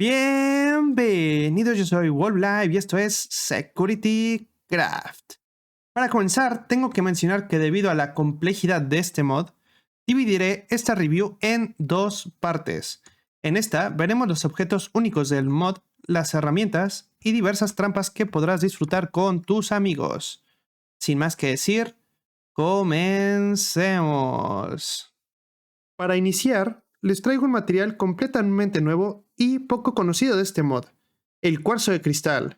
Bienvenidos, yo soy WolfLive y esto es Security Craft. Para comenzar, tengo que mencionar que debido a la complejidad de este mod, dividiré esta review en dos partes. En esta veremos los objetos únicos del mod, las herramientas y diversas trampas que podrás disfrutar con tus amigos. Sin más que decir, comencemos. Para iniciar, les traigo un material completamente nuevo y poco conocido de este mod, el cuarzo de cristal.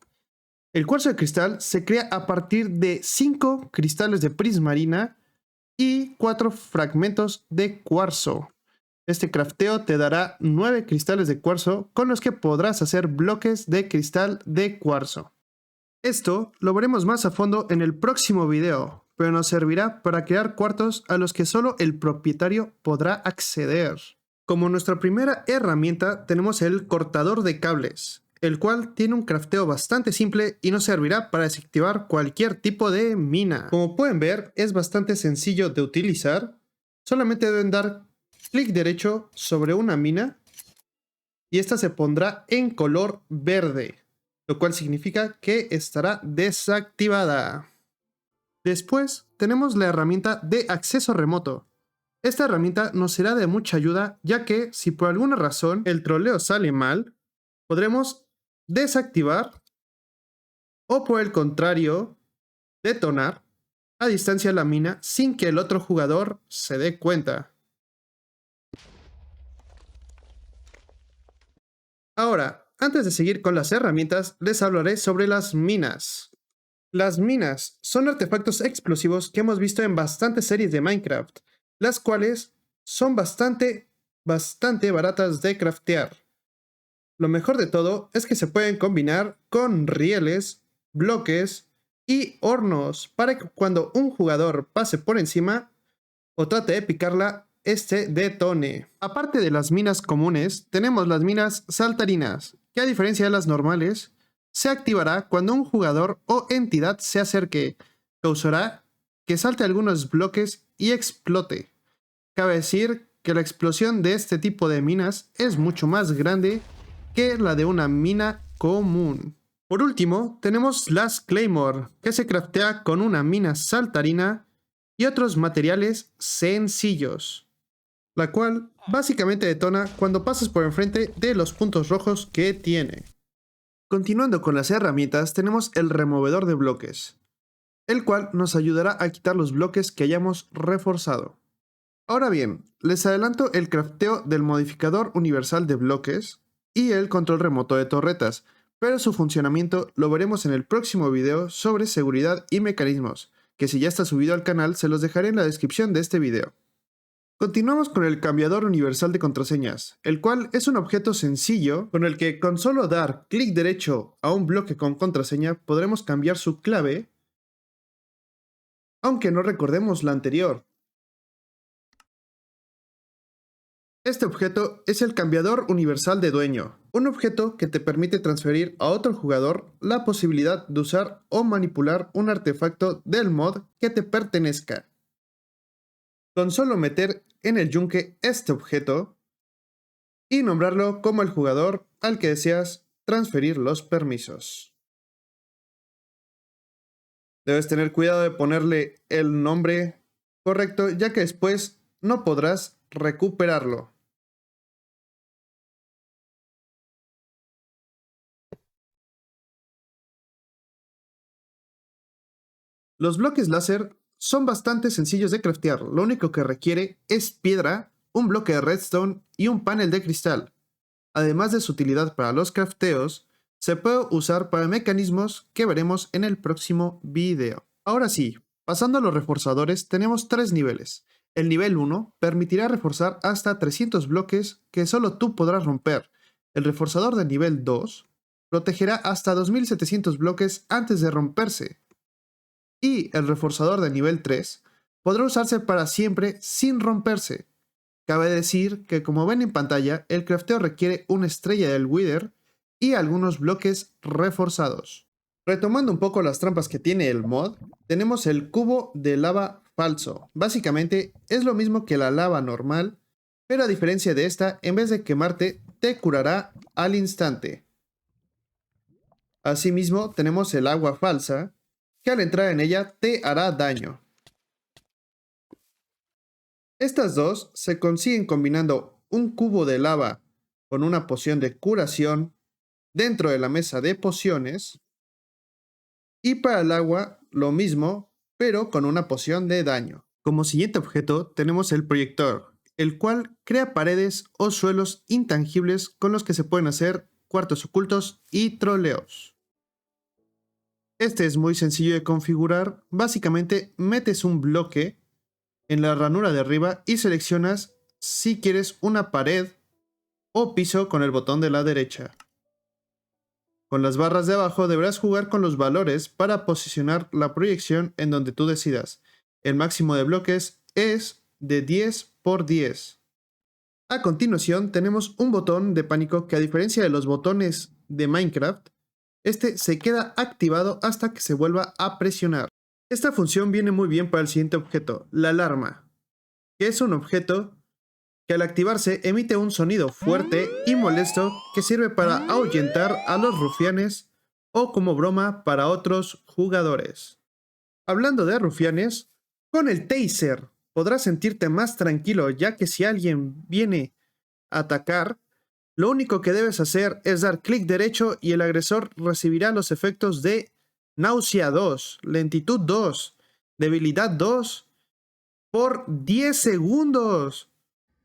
El cuarzo de cristal se crea a partir de 5 cristales de prismarina y 4 fragmentos de cuarzo. Este crafteo te dará 9 cristales de cuarzo con los que podrás hacer bloques de cristal de cuarzo. Esto lo veremos más a fondo en el próximo video, pero nos servirá para crear cuartos a los que solo el propietario podrá acceder. Como nuestra primera herramienta tenemos el cortador de cables, el cual tiene un crafteo bastante simple y nos servirá para desactivar cualquier tipo de mina. Como pueden ver, es bastante sencillo de utilizar. Solamente deben dar clic derecho sobre una mina y esta se pondrá en color verde, lo cual significa que estará desactivada. Después tenemos la herramienta de acceso remoto. Esta herramienta nos será de mucha ayuda, ya que si por alguna razón el troleo sale mal, podremos desactivar o por el contrario, detonar a distancia la mina sin que el otro jugador se dé cuenta. Ahora, antes de seguir con las herramientas, les hablaré sobre las minas. Las minas son artefactos explosivos que hemos visto en bastantes series de Minecraft, las cuales son bastante baratas de craftear. Lo mejor de todo es que se pueden combinar con rieles, bloques y hornos para que cuando un jugador pase por encima o trate de picarla, este detone. Aparte de las minas comunes, tenemos las minas saltarinas, que a diferencia de las normales, se activará cuando un jugador o entidad se acerque, causará que salte algunos bloques y explote. Cabe decir que la explosión de este tipo de minas es mucho más grande que la de una mina común. Por último, tenemos las Claymore, que se craftea con una mina saltarina y otros materiales sencillos, la cual básicamente detona cuando pasas por enfrente de los puntos rojos que tiene. Continuando con las herramientas, tenemos el removedor de bloques, el cual nos ayudará a quitar los bloques que hayamos reforzado. Ahora bien, les adelanto el crafteo del modificador universal de bloques y el control remoto de torretas, pero su funcionamiento lo veremos en el próximo video sobre seguridad y mecanismos, que si ya está subido al canal se los dejaré en la descripción de este video. Continuamos con el cambiador universal de contraseñas, el cual es un objeto sencillo con el que con solo dar clic derecho a un bloque con contraseña podremos cambiar su clave, aunque no recordemos la anterior. Este objeto es el cambiador universal de dueño, un objeto que te permite transferir a otro jugador la posibilidad de usar o manipular un artefacto del mod que te pertenezca. Con solo meter en el yunque este objeto y nombrarlo como el jugador al que deseas transferir los permisos. Debes tener cuidado de ponerle el nombre correcto, ya que después no podrás recuperarlo. Los bloques láser son bastante sencillos de craftear, lo único que requiere es piedra, un bloque de redstone y un panel de cristal. Además de su utilidad para los crafteos, se puede usar para mecanismos que veremos en el próximo video. Ahora sí, pasando a los reforzadores, tenemos 3 niveles. El nivel 1 permitirá reforzar hasta 300 bloques que solo tú podrás romper. El reforzador de nivel 2 protegerá hasta 2700 bloques antes de romperse. Y el reforzador de nivel 3 podrá usarse para siempre sin romperse. Cabe decir que, como ven en pantalla, el crafteo requiere una estrella del Wither y algunos bloques reforzados. Retomando un poco las trampas que tiene el mod, tenemos el cubo de lava falso. Básicamente es lo mismo que la lava normal, pero a diferencia de esta, en vez de quemarte, te curará al instante. Asimismo, tenemos el agua falsa, que al entrar en ella te hará daño. Estas dos se consiguen combinando un cubo de lava con una poción de curación dentro de la mesa de pociones. Y para el agua, lo mismo, pero con una poción de daño. Como siguiente objeto tenemos el proyector, el cual crea paredes o suelos intangibles con los que se pueden hacer cuartos ocultos y troleos. Este es muy sencillo de configurar. Básicamente metes un bloque en la ranura de arriba y seleccionas si quieres una pared o piso con el botón de la derecha. Con las barras de abajo deberás jugar con los valores para posicionar la proyección en donde tú decidas. El máximo de bloques es de 10 por 10. A continuación tenemos un botón de pánico que, a diferencia de los botones de Minecraft, este se queda activado hasta que se vuelva a presionar. Esta función viene muy bien para el siguiente objeto, la alarma, que es un objeto que al activarse emite un sonido fuerte y molesto que sirve para ahuyentar a los rufianes o como broma para otros jugadores. Hablando de rufianes, con el taser podrás sentirte más tranquilo, ya que si alguien viene a atacar, lo único que debes hacer es dar clic derecho y el agresor recibirá los efectos de náusea 2, lentitud 2, debilidad 2 por 10 segundos.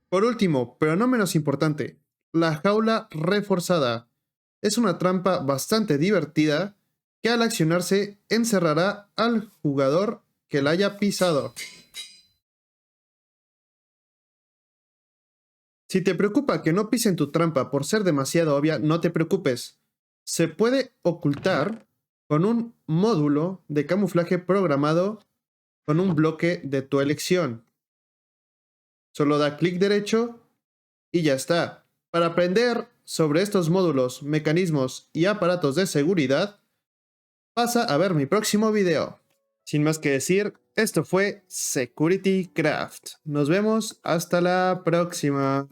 Por último, pero no menos importante, la jaula reforzada. Es una trampa bastante divertida que al accionarse encerrará al jugador que la haya pisado. Si te preocupa que no pisen tu trampa por ser demasiado obvia, no te preocupes. Se puede ocultar con un módulo de camuflaje programado con un bloque de tu elección. Solo da clic derecho y ya está. Para aprender sobre estos módulos, mecanismos y aparatos de seguridad, pasa a ver mi próximo video. Sin más que decir, esto fue Security Craft. Nos vemos hasta la próxima.